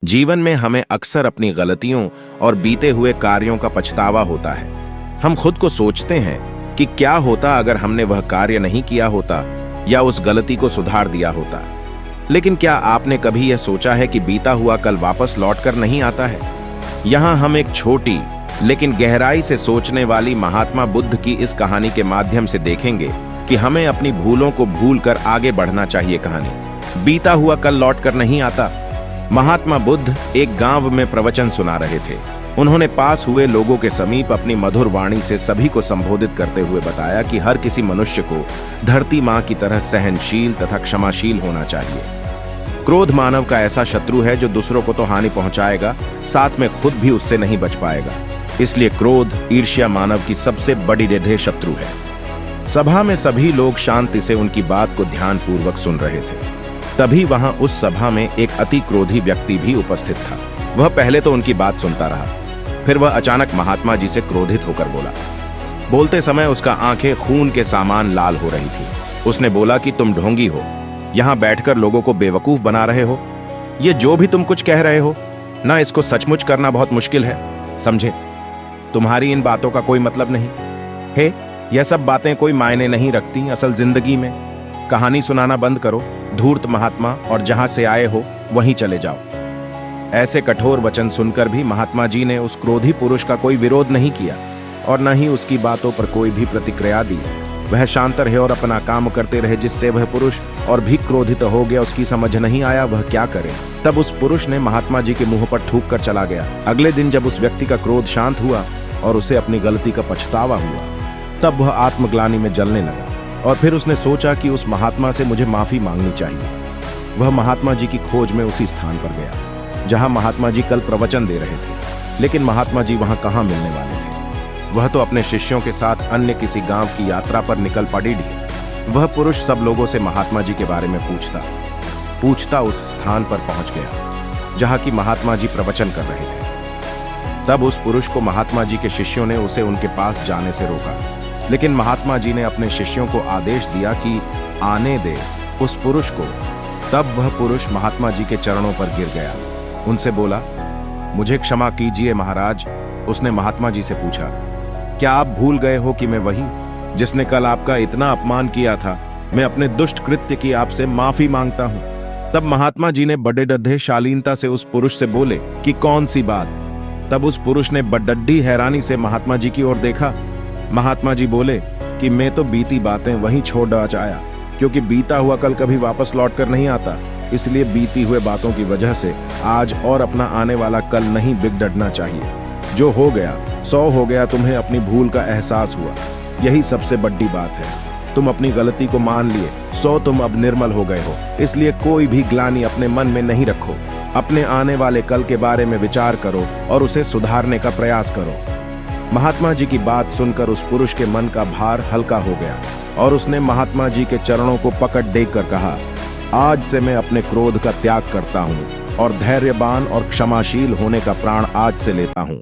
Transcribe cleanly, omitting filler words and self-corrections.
जीवन में हमें अक्सर अपनी गलतियों और बीते हुए कार्यों का पछतावा होता है। हम खुद को सोचते हैं कि क्या होता अगर हमने वह कार्य नहीं किया होता या उस गलती को सुधार दिया होता। लेकिन क्या आपने कभी यह सोचा है कि बीता हुआ कल वापस लौटकर नहीं आता है? यहाँ हम एक छोटी लेकिन गहराई से सोचने वाली महात्मा बुद्ध की इस कहानी के माध्यम से देखेंगे कि हमें अपनी भूलों को भूलकर आगे बढ़ना चाहिए। कहानी बीता हुआ कल लौटकर नहीं आता। महात्मा बुद्ध एक गांव में प्रवचन सुना रहे थे। उन्होंने पास हुए लोगों के समीप अपनी मधुर वाणी से सभी को संबोधित करते हुए बताया कि हर किसी मनुष्य को धरती मां की तरह सहनशील तथा क्षमाशील होना चाहिए। क्रोध मानव का ऐसा शत्रु है जो दूसरों को तो हानि पहुंचाएगा, साथ में खुद भी उससे नहीं बच पाएगा। इसलिए क्रोध, ईर्ष्या मानव की सबसे बड़ी निडर शत्रु है। सभा में सभी लोग शांति से उनकी बात को ध्यानपूर्वक सुन रहे थे। तभी वहां उस सभा में एक अति क्रोधी व्यक्ति भी उपस्थित था। वह पहले तो उनकी बात सुनता रहा, फिर वह अचानक महात्मा जी से क्रोधित होकर बोला। बोलते समय उसका आंखें खून के सामान लाल हो रही थी। उसने बोला कि तुम ढोंगी हो, यहां बैठकर लोगों को बेवकूफ बना रहे हो। ये जो भी तुम कुछ कह रहे हो ना, इसको सचमुच करना बहुत मुश्किल है, समझे? तुम्हारी इन बातों का कोई मतलब नहीं है। यह सब बातें कोई मायने नहीं रखती असल जिंदगी में। कहानी सुनाना बंद करो, धूर्त महात्मा, और जहां से आए हो वहीं चले जाओ। ऐसे कठोर वचन सुनकर भी महात्मा जी ने उस क्रोधी पुरुष का कोई विरोध नहीं किया और न ही उसकी बातों पर कोई भी प्रतिक्रिया दी। वह शांत रहे और अपना काम करते रहे, जिससे वह पुरुष और भी क्रोधित हो गया। उसकी समझ नहीं आया वह क्या करे। तब उस पुरुष ने महात्मा जी के मुंह पर थूक कर चला गया। अगले दिन जब उस व्यक्ति का क्रोध शांत हुआ और उसे अपनी गलती का पछतावा हुआ, तब वह आत्मग्लानि में जलने लगा और फिर उसने सोचा कि उस महात्मा से मुझे माफी मांगनी चाहिए। वह महात्मा जी की खोज में उसी स्थान पर गया जहां महात्मा जी कल प्रवचन दे रहे थे। लेकिन महात्मा जी वहां कहां मिलने वाले थे? वह तो अपने शिष्यों के साथ अन्य किसी गांव की यात्रा पर निकल पड़ी थी। वह पुरुष सब लोगों से महात्मा जी के बारे में पूछता उस स्थान पर पहुंच गया जहां की महात्मा जी प्रवचन कर रहे थे। तब उस पुरुष को महात्मा जी के शिष्यों ने उसे उनके पास जाने से रोका, लेकिन महात्मा जी ने अपने शिष्यों को आदेश दिया कि आने दे उस पुरुष को। तब वह पुरुष महात्मा जी के चरणों पर गिर गया। उनसे बोला, मुझे क्षमा कीजिए महाराज। उसने महात्मा जी से पूछा, क्या आप भूल गए हो कि मैं वही जिसने कल आपका इतना अपमान किया था? मैं अपने दुष्ट कृत्य की आपसे माफी मांगता हूं। तब महात्मा जी ने बड़े डढ़े शालीनता से उस पुरुष से बोले कि कौन सी बात? तब उस पुरुष ने बड्डी हैरानी से महात्मा जी की ओर देखा। महात्मा जी बोले कि मैं तो बीती बातें वहीं छोड़ आया, क्योंकि बीता हुआ कल कभी वापस लौटकर नहीं आता। इसलिए बीती हुए बातों की वजह से आज और अपना आने वाला कल नहीं बिगड़ना चाहिए। जो हो गया 100 हो गया। तुम्हें अपनी भूल का एहसास हुआ, यही सबसे बड़ी बात है। तुम अपनी गलती को मान लिए, 100 तुम अब निर्मल हो गए हो। इसलिए कोई भी ग्लानि अपने मन में नहीं रखो। अपने आने वाले कल के बारे में विचार करो और उसे सुधारने का प्रयास करो। महात्मा जी की बात सुनकर उस पुरुष के मन का भार हल्का हो गया और उसने महात्मा जी के चरणों को पकड़ देकर कहा, आज से मैं अपने क्रोध का त्याग करता हूं और धैर्यवान और क्षमाशील होने का प्राण आज से लेता हूं।